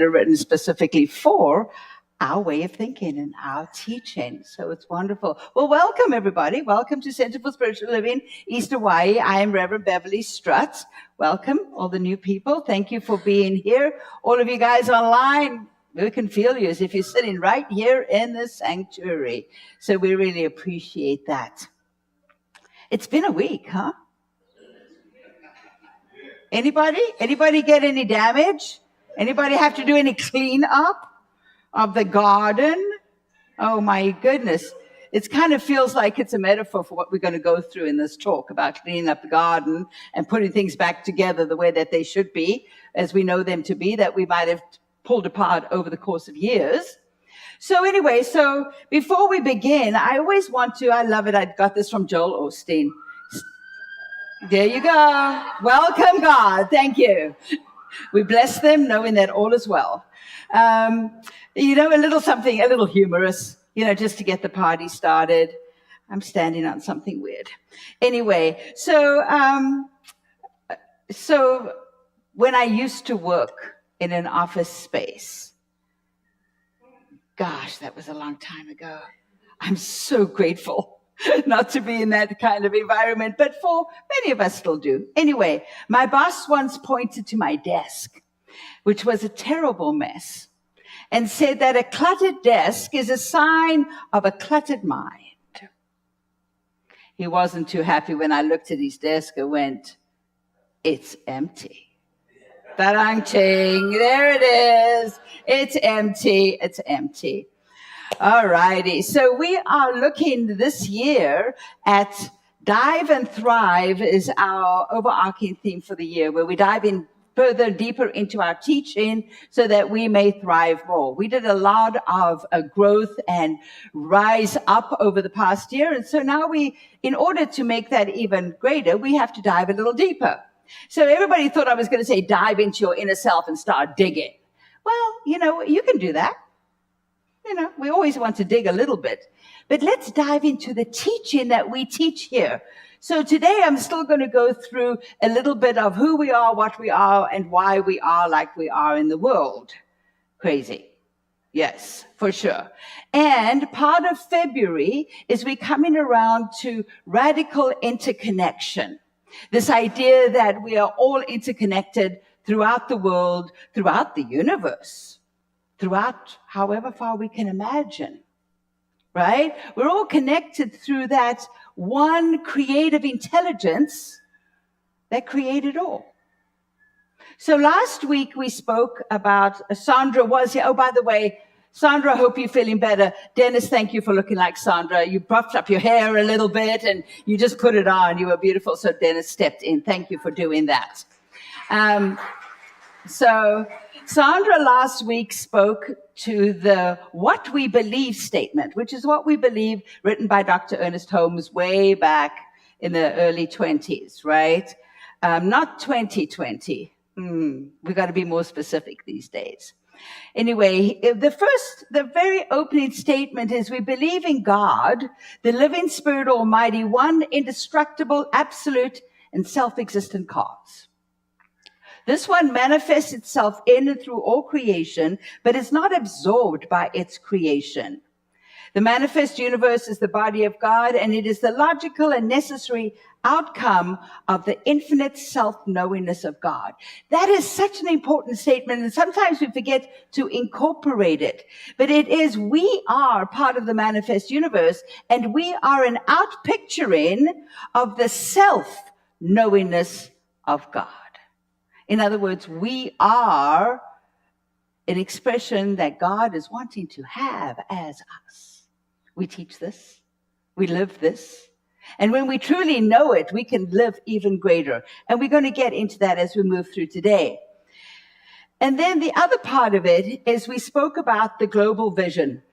are written specifically for our way of thinking and our teaching. So it's wonderful. Well, welcome, everybody. Welcome to Center for Spiritual Living, East Hawaii. I am Reverend Beverley Strutt. Welcome, all the new people. Thank you for being here. All of you guys online, we can feel you as if you're sitting right here in the sanctuary. So we really appreciate that. It's been a week, huh? Anybody get any damage? Anybody have to do any cleanup of the garden? Oh my goodness. It kind of feels like it's a metaphor for what we're going to go through in this talk about cleaning up the garden and putting things back together the way that they should be, as we know them to be, that we might have pulled apart over the course of years. So anyway, so before we begin, I always want to, I love it, I got this from Joel Osteen. There you go. Welcome, God. Thank you. We bless them knowing that all is well. A little something, a little humorous, just to get the party started. I'm standing on something weird. Anyway, so when I used to work in an office space, gosh, that was a long time ago. I'm so grateful not to be in that kind of environment, but for many of us still do. Anyway, my boss once pointed to my desk, which was a terrible mess, and said that a cluttered desk is a sign of a cluttered mind. He wasn't too happy when I looked at his desk and went, "It's empty." Ta-dang-ching, there it is. It's empty. It's empty. All righty. So we are looking this year at Dive and Thrive is our overarching theme for the year, where we dive in further, deeper into our teaching so that we may thrive more. We did a lot of growth and rise up over the past year. And so now in order to make that even greater, we have to dive a little deeper. So everybody thought I was going to say dive into your inner self and start digging. Well, you can do that. We always want to dig a little bit. But let's dive into the teaching that we teach here. So today I'm still going to go through a little bit of who we are, what we are, and why we are like we are in the world. Crazy. Yes, for sure. And part of February is we're coming around to radical interconnection. This idea that we are all interconnected throughout the world, throughout the universe, throughout however far we can imagine, right? We're all connected through that one creative intelligence that created all. So last week we spoke about, Sandra was here. Oh, by the way, Sandra, I hope you're feeling better. Dennis, thank you for looking like Sandra. You buffed up your hair a little bit and you just put it on. You were beautiful. So Dennis stepped in. Thank you for doing that. So Sandra last week spoke to the what we believe statement, which is what we believe, written by Dr. Ernest Holmes way back in the early 20s, right? Not 2020. We've got to be more specific these days. Anyway, the very opening statement is we believe in God, the living Spirit Almighty, one indestructible, absolute, and self-existent cause. This one manifests itself in and through all creation, but is not absorbed by its creation. The manifest universe is the body of God, and it is the logical and necessary outcome of the infinite self-knowingness of God. That is such an important statement, and sometimes we forget to incorporate it. But it is, we are part of the manifest universe, and we are an outpicturing of the self-knowingness of God. In other words, we are an expression that God is wanting to have as us. We teach this. We live this. And when we truly know it, we can live even greater. And we're going to get into that as we move through today. And then the other part of it is we spoke about the global vision.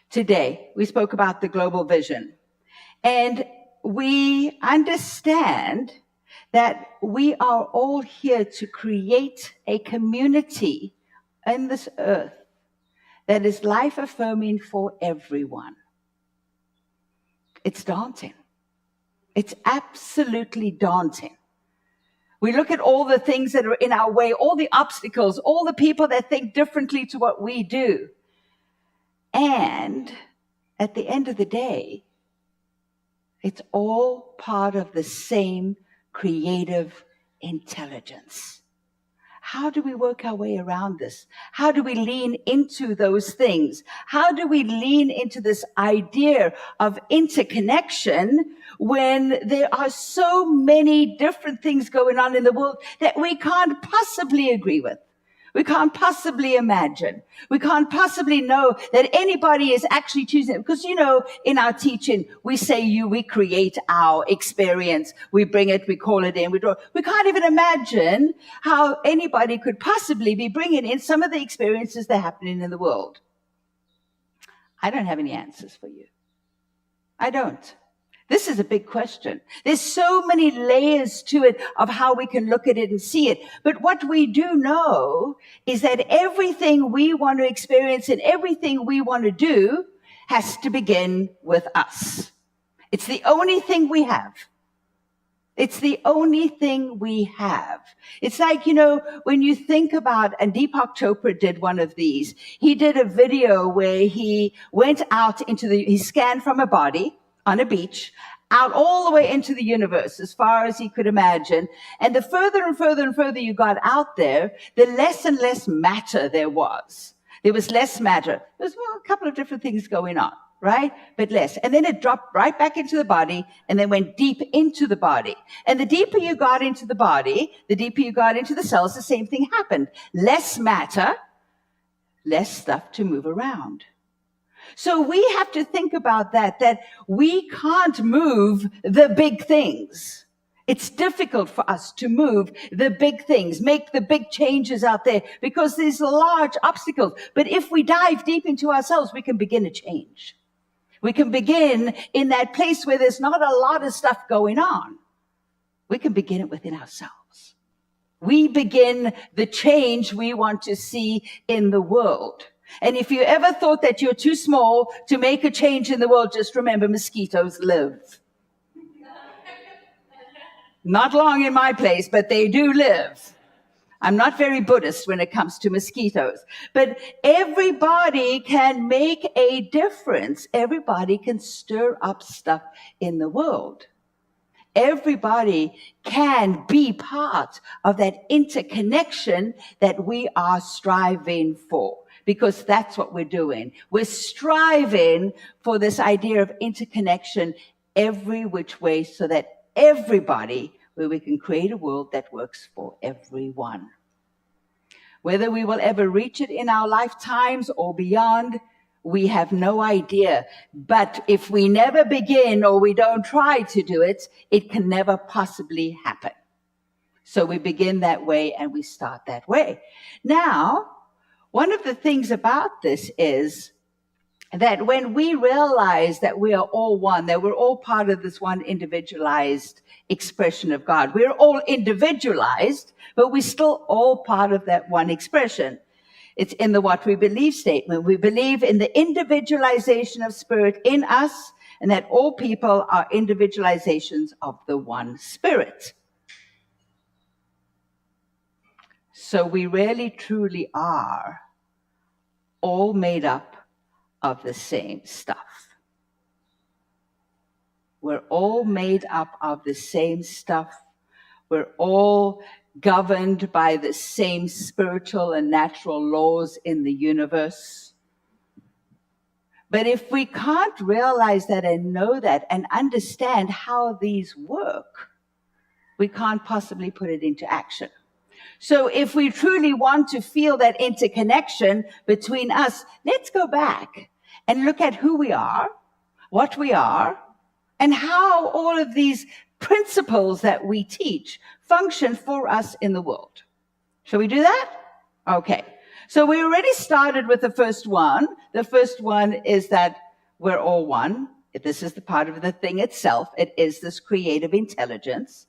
Today, we spoke about the global vision. And we understand that we are all here to create a community in this earth that is life-affirming for everyone. It's daunting. It's absolutely daunting. We look at all the things that are in our way, all the obstacles, all the people that think differently to what we do. And at the end of the day, it's all part of the same creative intelligence. How do we work our way around this? How do we lean into those things? How do we lean into this idea of interconnection when there are so many different things going on in the world that we can't possibly agree with? We can't possibly imagine. We can't possibly know that anybody is actually choosing it. Because, in our teaching, we say we create our experience. We bring it, we call it in, we draw. We can't even imagine how anybody could possibly be bringing in some of the experiences that are happening in the world. I don't have any answers for you. I don't. This is a big question. There's so many layers to it of how we can look at it and see it. But what we do know is that everything we want to experience and everything we want to do has to begin with us. It's the only thing we have. It's the only thing we have. It's like, when you think about, and Deepak Chopra did one of these. He did a video where he went out he scanned from a body on a beach, out all the way into the universe, as far as he could imagine. And the further and further and further you got out there, the less and less matter there was. There was less matter. There was a couple of different things going on, right? But less. And then it dropped right back into the body and then went deep into the body. And the deeper you got into the body, the deeper you got into the cells, the same thing happened. Less matter, less stuff to move around. So we have to think about that we can't move the big things. It's difficult for us to move the big things, make the big changes out there because there's large obstacles. But if we dive deep into ourselves, we can begin a change. We can begin in that place where there's not a lot of stuff going on. We can begin it within ourselves. We begin the change we want to see in the world. And if you ever thought that you're too small to make a change in the world, just remember mosquitoes live. Not long in my place, but they do live. I'm not very Buddhist when it comes to mosquitoes. But everybody can make a difference. Everybody can stir up stuff in the world. Everybody can be part of that interconnection that we are striving for. Because that's what we're doing. We're striving for this idea of interconnection every which way so that everybody, where we can create a world that works for everyone. Whether we will ever reach it in our lifetimes or beyond, we have no idea. But if we never begin or we don't try to do it, it can never possibly happen. So we begin that way and we start that way. Now, one of the things about this is that when we realize that we are all one, that we're all part of this one individualized expression of God. We're all individualized, but we're still all part of that one expression. It's in the what we believe statement. We believe in the individualization of spirit in us and that all people are individualizations of the one spirit. So we really truly are all made up of the same stuff. We're all made up of the same stuff. We're all governed by the same spiritual and natural laws in the universe. But if we can't realize that and know that and understand how these work, we can't possibly put it into action. So if we truly want to feel that interconnection between us, let's go back and look at who we are, what we are, and how all of these principles that we teach function for us in the world. Shall we do that? Okay. So we already started with the first one. The first one is that we're all one. This is the part of the thing itself. It is this creative intelligence.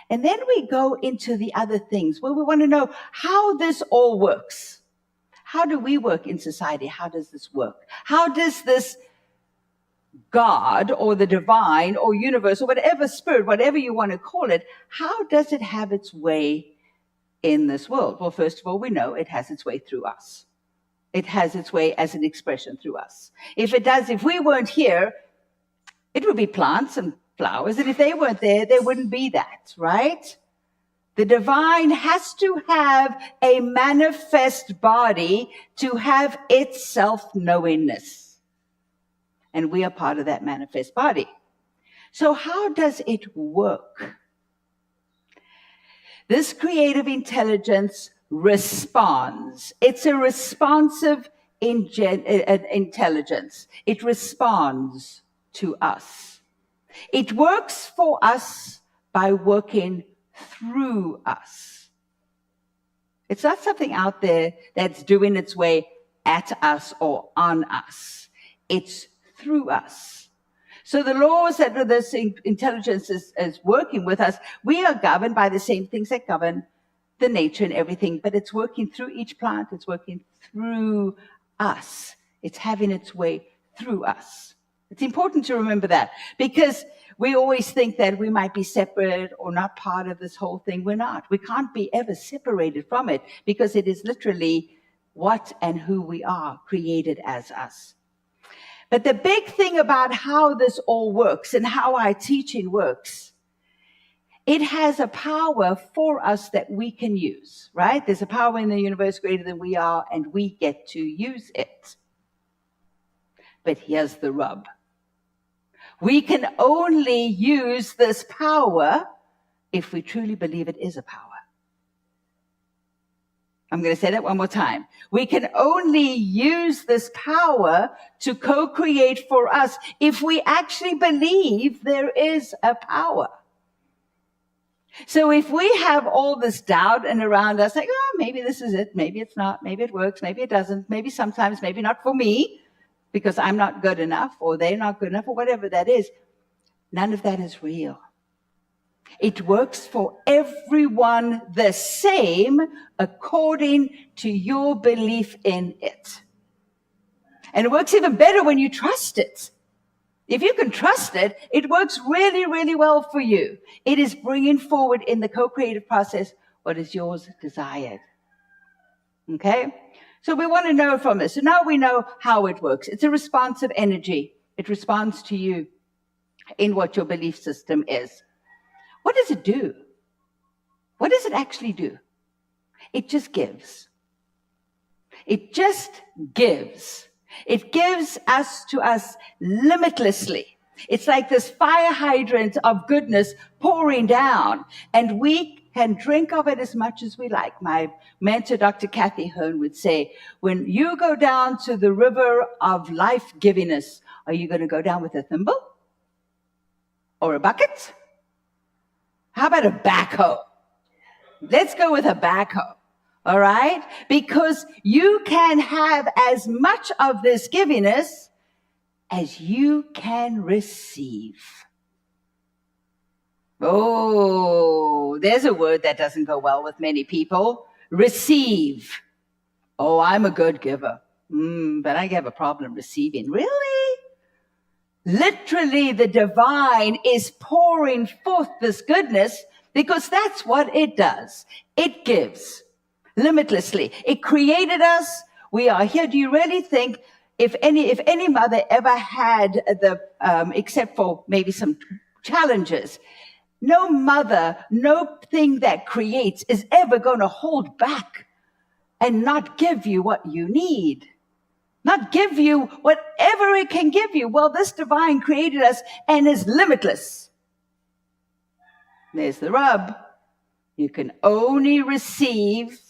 And then we go into the other things where we want to know how this all works. How do we work in society? How does this work? How does this God or the divine or universe or whatever spirit, whatever you want to call it, how does it have its way in this world? Well, first of all, we know it has its way through us. It has its way as an expression through us. If we weren't here, it would be plants and flowers. And if they weren't there, there wouldn't be that, right? The divine has to have a manifest body to have its self-knowingness. And we are part of that manifest body. So how does it work? This creative intelligence responds. It's a responsive intelligence. It responds to us. It works for us by working through us. It's not something out there that's doing its way at us or on us. It's through us. So the laws that this intelligence is working with us, we are governed by the same things that govern the nature and everything, but it's working through each plant. It's working through us. It's having its way through us. It's important to remember that, because we always think that we might be separate or not part of this whole thing. We're not. We can't be ever separated from it, because it is literally what and who we are, created as us. But the big thing about how this all works and how our teaching works, it has a power for us that we can use, right? There's a power in the universe greater than we are, and we get to use it. But here's the rub. We can only use this power if we truly believe it is a power. I'm going to say that one more time. We can only use this power to co-create for us if we actually believe there is a power. So if we have all this doubt and around us, like, oh, maybe this is it, maybe it's not, maybe it works, maybe it doesn't, maybe sometimes, maybe not for me, because I'm not good enough, or they're not good enough, or whatever that is, none of that is real. It works for everyone the same according to your belief in it. And it works even better when you trust it. If you can trust it, it works really, really well for you. It is bringing forward in the co-creative process what is yours desired. Okay? So we want to know from this. So now we know how it works. It's a responsive energy. It responds to you in what your belief system is. What does it do? What does it actually do? It just gives. It just gives. It gives to us limitlessly. It's like this fire hydrant of goodness pouring down, and we can drink of it as much as we like. My mentor, Dr. Kathy Hearn, would say, when you go down to the river of life-givingness, are you going to go down with a thimble or a bucket? How about a backhoe? Let's go with a backhoe. All right? Because you can have as much of this givingness as you can receive. Oh, there's a word that doesn't go well with many people. Receive. Oh, I'm a good giver. But I have a problem receiving. Really? Literally, the divine is pouring forth this goodness because that's what it does. It gives limitlessly. It created us. We are here. Do you really think if any mother ever had except for maybe some challenges, no mother, no thing that creates is ever going to hold back and not give you what you need. Not give you whatever it can give you. Well, this divine created us and is limitless. There's the rub. You can only receive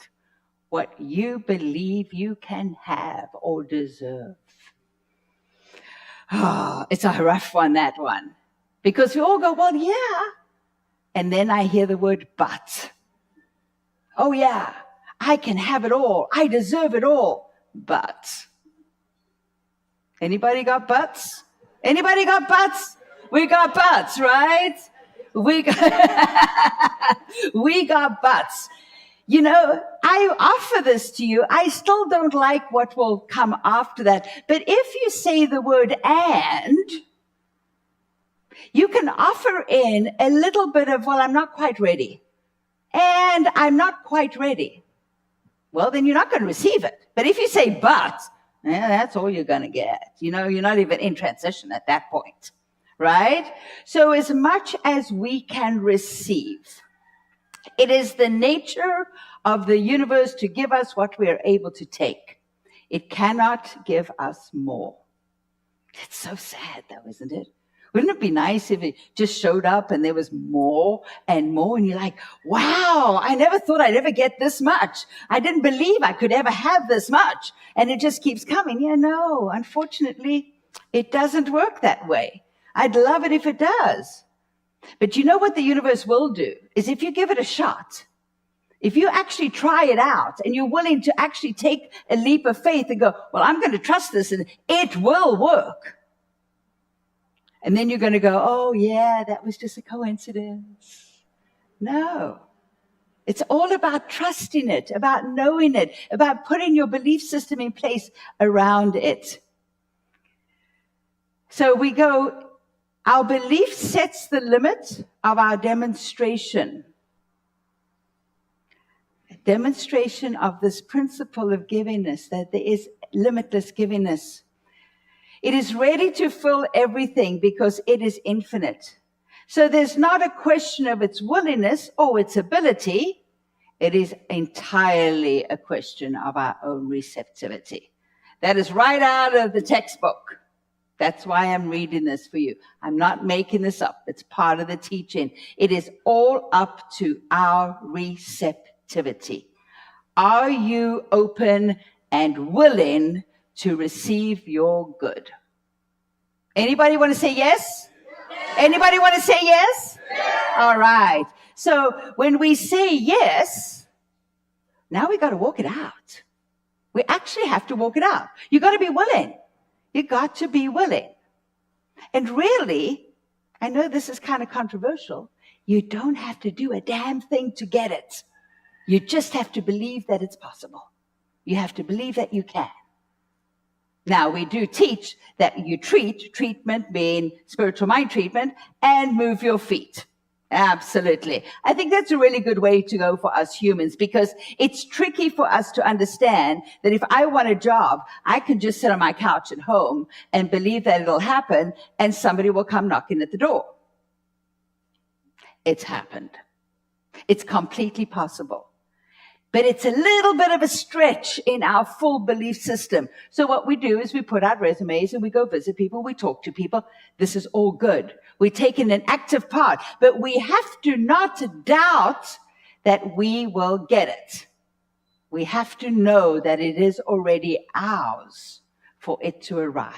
what you believe you can have or deserve. It's a rough one, that one. Because we all go, well, yeah. And then I hear the word but. Oh, yeah, I can have it all. I deserve it all. But. Anybody got buts? Anybody got buts? We got buts, right? We got buts. You know, I offer this to you. I still don't like what will come after that. But if you say the word and, You can offer in a little bit of, well, I'm not quite ready. And I'm not quite ready. Well, then you're not going to receive it. But if you say, but, that's all you're going to get. You're not even in transition at that point, right? So as much as we can receive, it is the nature of the universe to give us what we are able to take. It cannot give us more. It's so sad, though, isn't it? Wouldn't it be nice if it just showed up and there was more and more, and you're like, wow, I never thought I'd ever get this much. I didn't believe I could ever have this much. And it just keeps coming. Yeah, no, unfortunately, it doesn't work that way. I'd love it if it does. But you know what the universe will do is if you give it a shot, if you actually try it out and you're willing to actually take a leap of faith and go, well, I'm going to trust this and it will work. And then you're going to go, oh, yeah, that was just a coincidence. No. It's all about trusting it, about knowing it, about putting your belief system in place around it. So we go, our belief sets the limit of our demonstration. A demonstration of this principle of givingness, that there is limitless givingness. It is ready to fill everything because it is infinite. So there's not a question of its willingness or its ability. It is entirely a question of our own receptivity. That is right out of the textbook. That's why I'm reading this for you. I'm not making this up. It's part of the teaching. It is all up to our receptivity. Are you open and willing to receive your good? Anybody want to say yes? Anybody want to say yes? All right. So when we say yes, now we got to walk it out. We actually have to walk it out. You got to be willing. You got to be willing. And really, I know this is kind of controversial. You don't have to do a damn thing to get it. You just have to believe that it's possible. You have to believe that you can. Now, we do teach that you treatment being spiritual mind treatment, and move your feet. Absolutely. I think that's a really good way to go for us humans, because it's tricky for us to understand that if I want a job, I can just sit on my couch at home and believe that it'll happen and somebody will come knocking at the door. It's happened. It's completely possible. But it's a little bit of a stretch in our full belief system. So what we do is we put out resumes and we go visit people, we talk to people. This is all good. We're taking an active part, but we have to not doubt that we will get it. We have to know that it is already ours for it to arrive.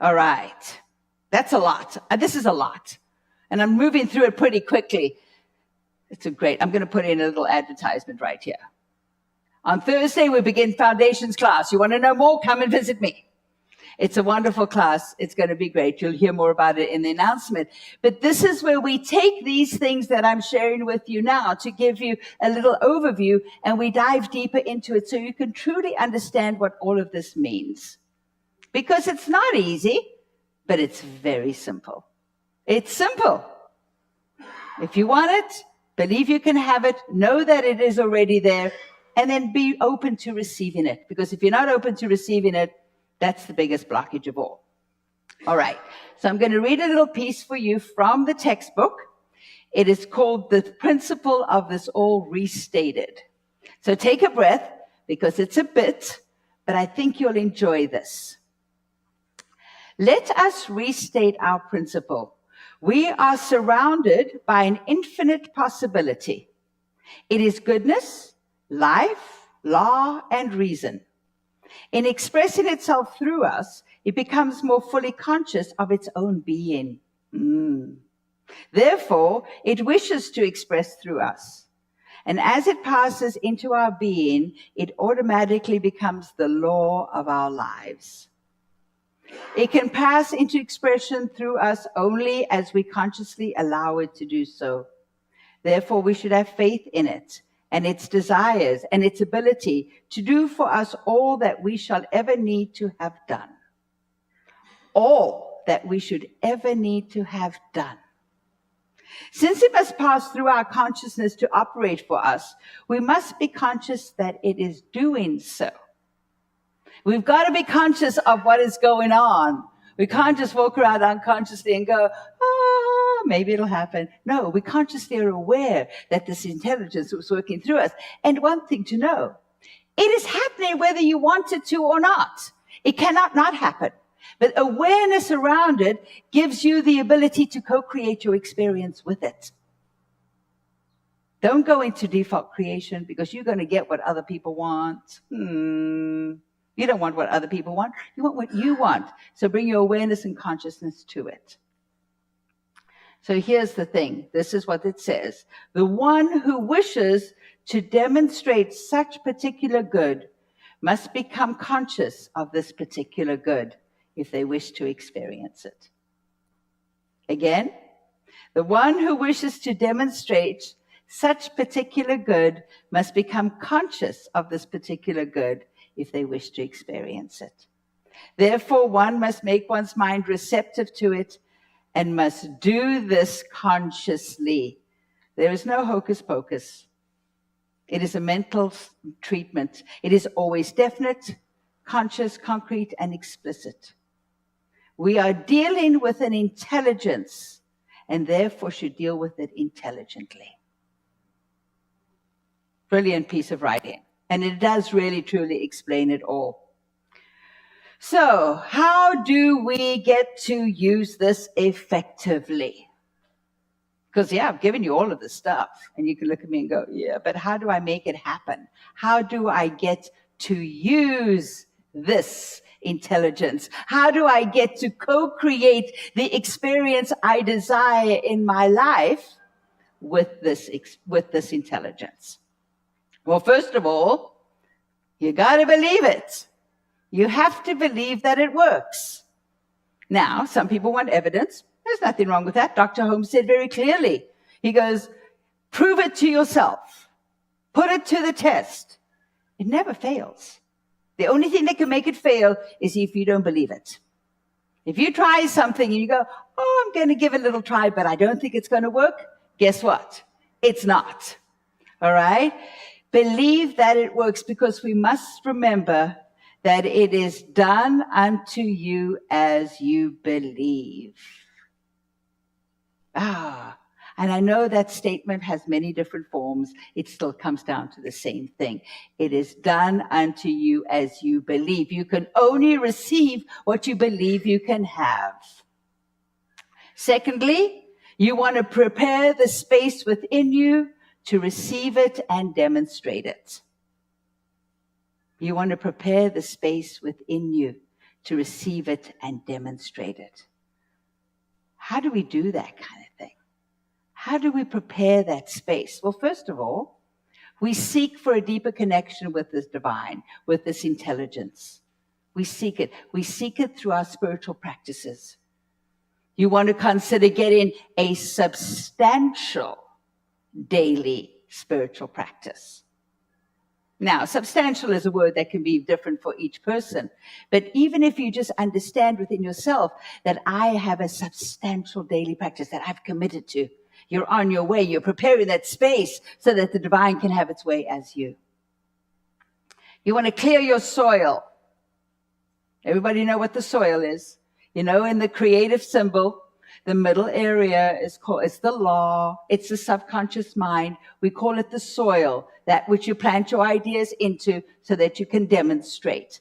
All right. That's a lot. This is a lot. And I'm moving through it pretty quickly. It's I'm going to put in a little advertisement right here. On Thursday, we begin Foundations class. You want to know more? Come and visit me. It's a wonderful class. It's going to be great. You'll hear more about it in the announcement. But this is where we take these things that I'm sharing with you now to give you a little overview, and we dive deeper into it so you can truly understand what all of this means. Because it's not easy, but it's very simple. It's simple. If you want it, believe you can have it, know that it is already there, and then be open to receiving it. Because if you're not open to receiving it, that's the biggest blockage of all. All right. So I'm going to read a little piece for you from the textbook. It is called The Principle of This All Restated. So take a breath, because it's a bit, but I think you'll enjoy this. Let us restate our principle. We are surrounded by an infinite possibility. It is goodness, life, law, and reason. In expressing itself through us, it becomes more fully conscious of its own being. Therefore, it wishes to express through us. And as it passes into our being, it automatically becomes the law of our lives. It can pass into expression through us only as we consciously allow it to do so. Therefore, we should have faith in it and its desires and its ability to do for us all that we shall ever need to have done. All that we should ever need to have done. Since it must pass through our consciousness to operate for us, we must be conscious that it is doing so. We've got to be conscious of what is going on. We can't just walk around unconsciously and go, oh, maybe it'll happen. No, we consciously are aware that this intelligence was working through us. And one thing to know, it is happening whether you want it to or not. It cannot not happen. But awareness around it gives you the ability to co-create your experience with it. Don't go into default creation because you're going to get what other people want. You don't want what other people want. You want what you want. So bring your awareness and consciousness to it. So here's the thing. This is what it says. The one who wishes to demonstrate such particular good must become conscious of this particular good if they wish to experience it. Again, the one who wishes to demonstrate such particular good must become conscious of this particular good if they wish to experience it. Therefore, one must make one's mind receptive to it and must do this consciously. There is no hocus pocus. It is a mental treatment. It is always definite, conscious, concrete, and explicit. We are dealing with an intelligence and therefore should deal with it intelligently. Brilliant piece of writing. And it does really, truly explain it all. So, how do we get to use this effectively? Because, I've given you all of this stuff. And you can look at me and go, but how do I make it happen? How do I get to use this intelligence? How do I get to co-create the experience I desire in my life with this intelligence? Well, first of all, you got to believe it. You have to believe that it works. Now, some people want evidence. There's nothing wrong with that. Dr. Holmes said very clearly. He goes, prove it to yourself. Put it to the test. It never fails. The only thing that can make it fail is if you don't believe it. If you try something and you go, oh, I'm going to give it a little try, but I don't think it's going to work. Guess what? It's not. All right? Believe that it works, because we must remember that it is done unto you as you believe. And I know that statement has many different forms. It still comes down to the same thing. It is done unto you as you believe. You can only receive what you believe you can have. Secondly, you want to prepare the space within you to receive it and demonstrate it. You want to prepare the space within you to receive it and demonstrate it. How do we do that kind of thing? How do we prepare that space? Well, first of all, we seek for a deeper connection with this divine, with this intelligence. We seek it. We seek it through our spiritual practices. You want to consider getting a substantial daily spiritual practice. Now, substantial is a word that can be different for each person. But even if you just understand within yourself that I have a substantial daily practice that I've committed to, you're on your way. You're preparing that space so that the divine can have its way as you. You want to clear your soil. Everybody know what the soil is? You know, in the creative symbol, the middle area is called, it's the law. It's the subconscious mind. We call it the soil, that which you plant your ideas into so that you can demonstrate.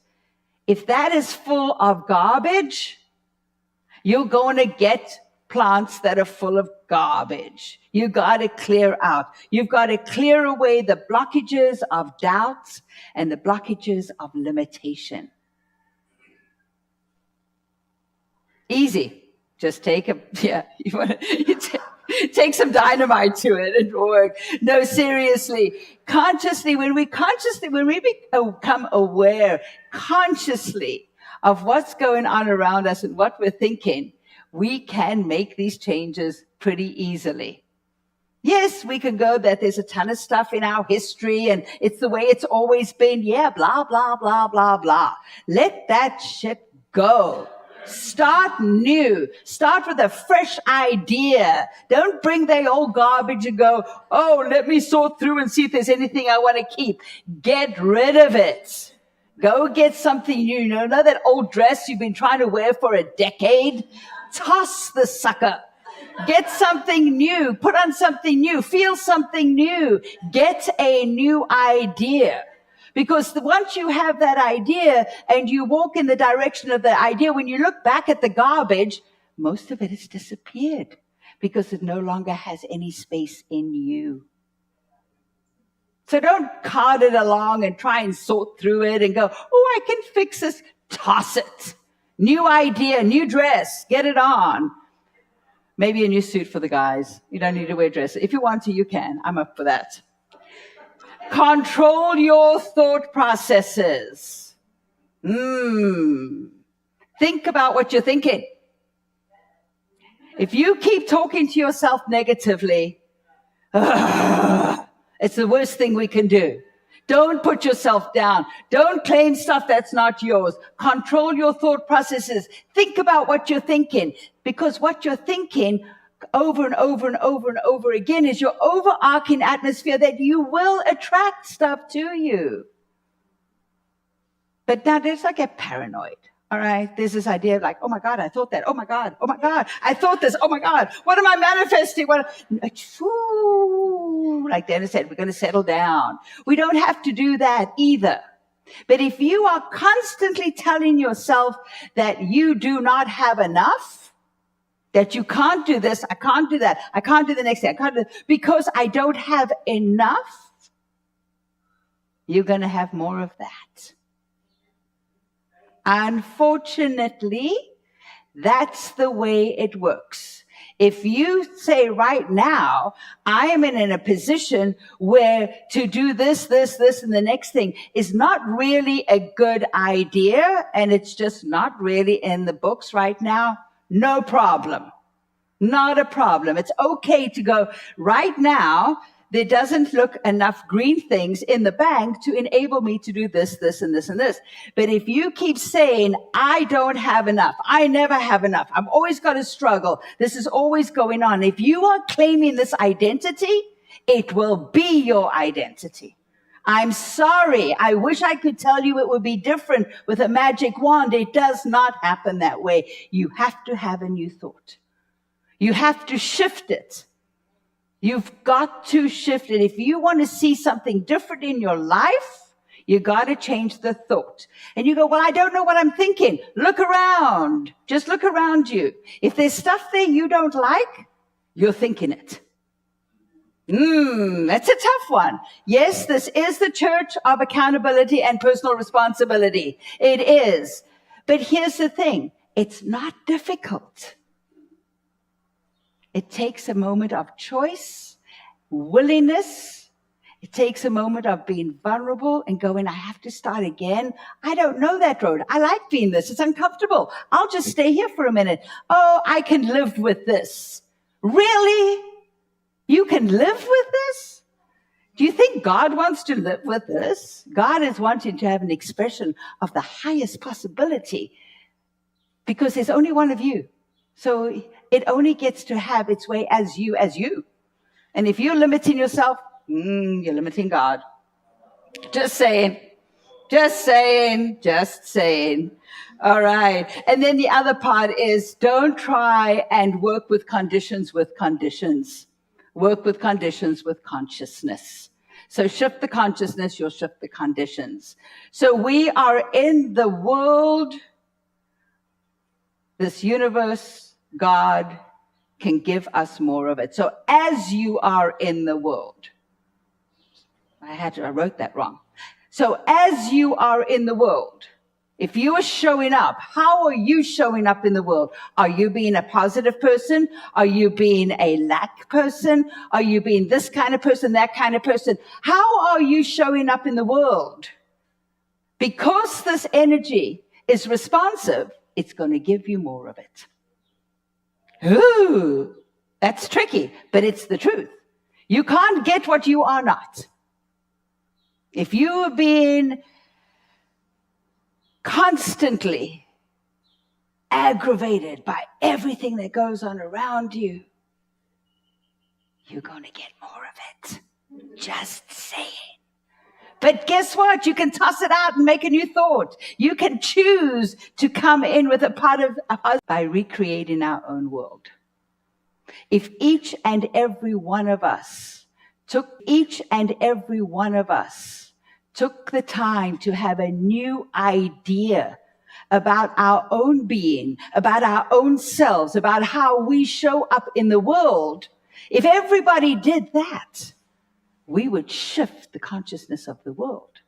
If that is full of garbage, you're going to get plants that are full of garbage. You got to clear out. You've got to clear away the blockages of doubts and the blockages of limitation. Easy. Just take take some dynamite to it and work. No, seriously. Consciously, when we become aware consciously of what's going on around us and what we're thinking, we can make these changes pretty easily. Yes, we can go that there's a ton of stuff in our history and it's the way it's always been. Yeah, blah, blah, blah, blah, blah. Let that shit go. Start new. Start with a fresh idea. Don't bring the old garbage and go, oh, let me sort through and see if there's anything I want to keep. Get rid of it. Go get something new. You know that old dress you've been trying to wear for a decade? Toss the sucker. Get something new. Put on something new. Feel something new. Get a new idea. Because once you have that idea and you walk in the direction of the idea, when you look back at the garbage, most of it has disappeared because it no longer has any space in you. So don't cart it along and try and sort through it and go, oh, I can fix this. Toss it. New idea, new dress. Get it on. Maybe a new suit for the guys. You don't need to wear dresses. If you want to, you can. I'm up for that. Control your thought processes. Think about what you're thinking. If you keep talking to yourself negatively, it's the worst thing we can do. Don't put yourself down. Don't claim stuff that's not yours. Control your thought processes. Think about what you're thinking, because what you're thinking over and over and over and over again is your overarching atmosphere that you will attract stuff to you. But now there's like a paranoid. All right. There's this idea of like, oh my God, I thought that. Oh my God. Oh my God. I thought this. Oh my God. What am I manifesting? Like Dennis said, we're going to settle down. We don't have to do that either. But if you are constantly telling yourself that you do not have enough, that you can't do this, I can't do that, I can't do the next thing, I can't do because I don't have enough, you're going to have more of that. Unfortunately, that's the way it works. If you say right now, I am in a position where to do this, and the next thing is not really a good idea, and it's just not really in the books right now, no problem. Not a problem. It's okay to go right now. There doesn't look enough green things in the bank to enable me to do this, and this, and this. But if you keep saying, I don't have enough, I never have enough, I'm always going to struggle, this is always going on. If you are claiming this identity, it will be your identity. I'm sorry. I wish I could tell you it would be different with a magic wand. It does not happen that way. You have to have a new thought. You have to shift it. You've got to shift it. If you want to see something different in your life, you got to change the thought. And you go, well, I don't know what I'm thinking. Look around. Just look around you. If there's stuff there you don't like, you're thinking it. That's a tough one. Yes, this is the church of accountability and personal responsibility. It is. But here's the thing. It's not difficult. It takes a moment of choice, willingness. It takes a moment of being vulnerable and going, I have to start again. I don't know that road. I like being this. It's uncomfortable. I'll just stay here for a minute. Oh, I can live with this. Really? You can live with this? Do you think God wants to live with this? God is wanting to have an expression of the highest possibility because there's only one of you. So it only gets to have its way as you. And if you're limiting yourself, you're limiting God. Just saying. All right. And then the other part is don't try and work with conditions with conditions. Work with conditions with consciousness. So shift the consciousness, you'll shift the conditions. So we are in the world. This universe, God can give us more of it. So as you are in the world, I wrote that wrong. So as you are in the world, if you are showing up, how are you showing up in the world? Are you being a positive person? Are you being a lack person? Are you being this kind of person, that kind of person? How are you showing up in the world? Because this energy is responsive, it's going to give you more of it. Ooh, that's tricky, but it's the truth. You can't get what you are not. If you are being constantly aggravated by everything that goes on around you, you're going to get more of it. Just saying. But guess what? You can toss it out and make a new thought. You can choose to come in with a part of by recreating our own world. If each and every one of us took the time to have a new idea about our own being, about our own selves, about how we show up in the world, if everybody did that, we would shift the consciousness of the world.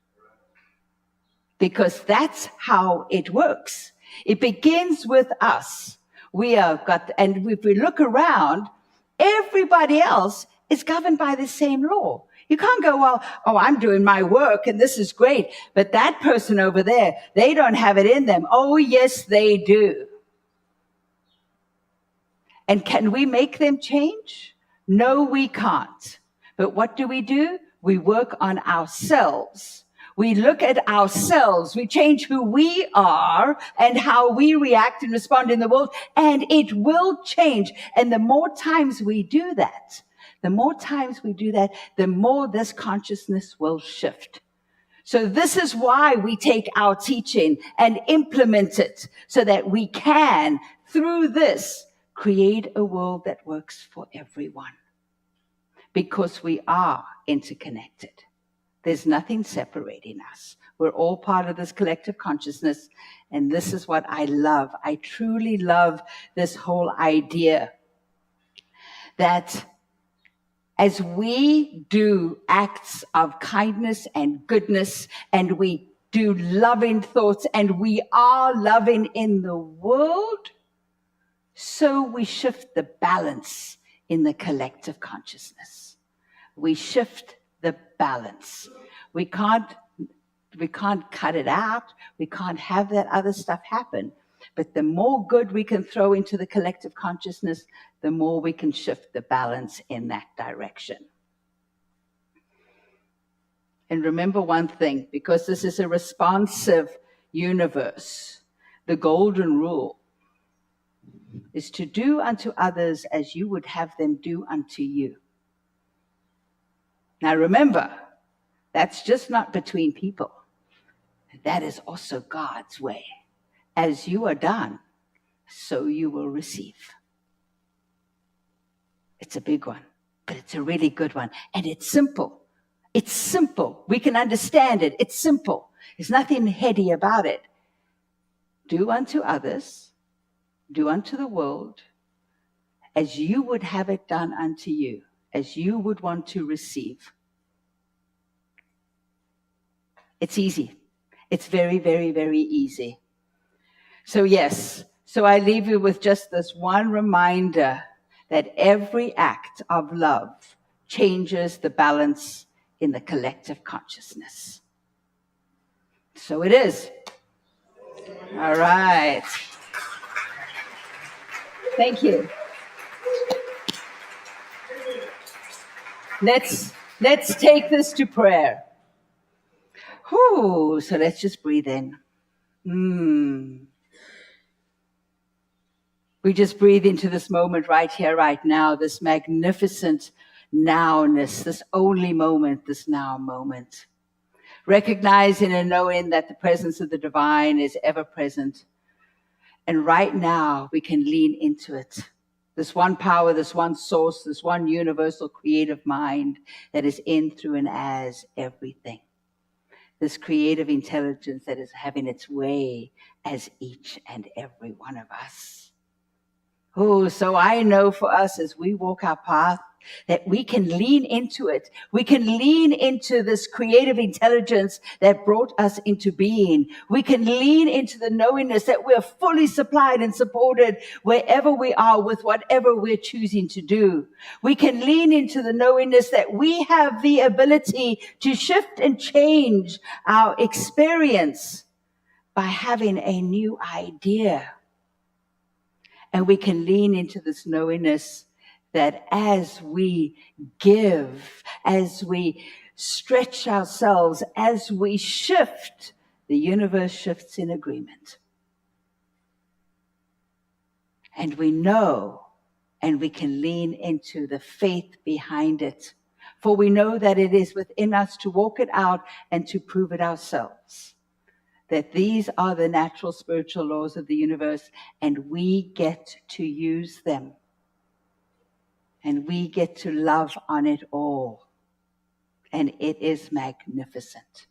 Because that's how it works. It begins with us. And if we look around, everybody else is governed by the same law. You can't go, well, I'm doing my work and this is great, but that person over there, they don't have it in them. Oh, yes, they do. And can we make them change? No, we can't. But what do? We work on ourselves. We look at ourselves. We change who we are and how we react and respond in the world, and it will change. And the more times we do that, the more this consciousness will shift. So this is why we take our teaching and implement it so that we can, through this, create a world that works for everyone. Because we are interconnected. There's nothing separating us. We're all part of this collective consciousness. And this is what I love. I truly love this whole idea that as we do acts of kindness and goodness, and we do loving thoughts, and we are loving in the world, so we shift the balance in the collective consciousness. We shift the balance. We can't cut it out. We can't have that other stuff happen. But the more good we can throw into the collective consciousness, the more we can shift the balance in that direction. And remember one thing, because this is a responsive universe, the golden rule is to do unto others as you would have them do unto you. Now remember, that's just not between people. That is also God's way. As you are done, so you will receive. It's a big one, but it's a really good one. And it's simple. It's simple. We can understand it. It's simple. There's nothing heady about it. Do unto others, do unto the world, as you would have it done unto you, as you would want to receive. It's easy. It's very, very, very easy. So yes, so I leave you with just this one reminder that every act of love changes the balance in the collective consciousness. So it is. All right. Thank you. Let's take this to prayer. Whew, so let's just breathe in. We just breathe into this moment right here, right now, this magnificent nowness, this only moment, this now moment. Recognizing and knowing that the presence of the divine is ever present. And right now, we can lean into it. This one power, this one source, this one universal creative mind that is in, through, and as everything. This creative intelligence that is having its way as each and every one of us. Oh, so I know for us as we walk our path that we can lean into it. We can lean into this creative intelligence that brought us into being. We can lean into the knowingness that we're fully supplied and supported wherever we are with whatever we're choosing to do. We can lean into the knowingness that we have the ability to shift and change our experience by having a new idea. And we can lean into this knowingness that as we give, as we stretch ourselves, as we shift, the universe shifts in agreement. And we know, and we can lean into the faith behind it. For we know that it is within us to walk it out and to prove it ourselves. That these are the natural spiritual laws of the universe, and we get to use them. And we get to love on it all. And it is magnificent.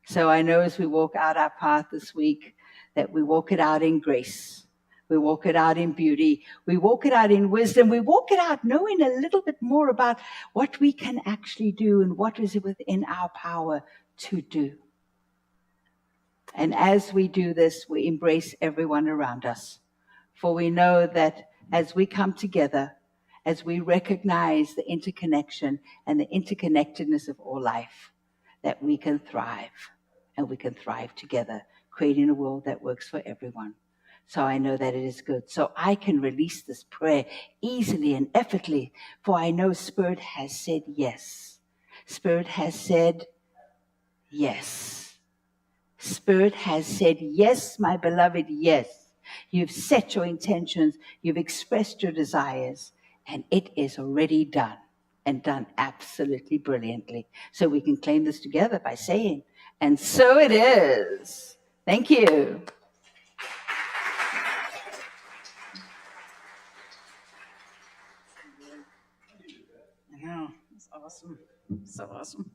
So I know as we walk out our path this week, that we walk it out in grace. We walk it out in beauty. We walk it out in wisdom. We walk it out knowing a little bit more about what we can actually do and what is within our power to do. And as we do this, we embrace everyone around us. For we know that as we come together, as we recognize the interconnection and the interconnectedness of all life, that we can thrive, and we can thrive together, creating a world that works for everyone. So I know that it is good. So I can release this prayer easily and effortlessly, for I know Spirit has said yes. Spirit has said yes. Spirit has said, yes, my beloved, yes. You've set your intentions, you've expressed your desires, and it is already done, and done absolutely brilliantly. So we can claim this together by saying, and so it is. Thank you. I know, it's awesome. So awesome.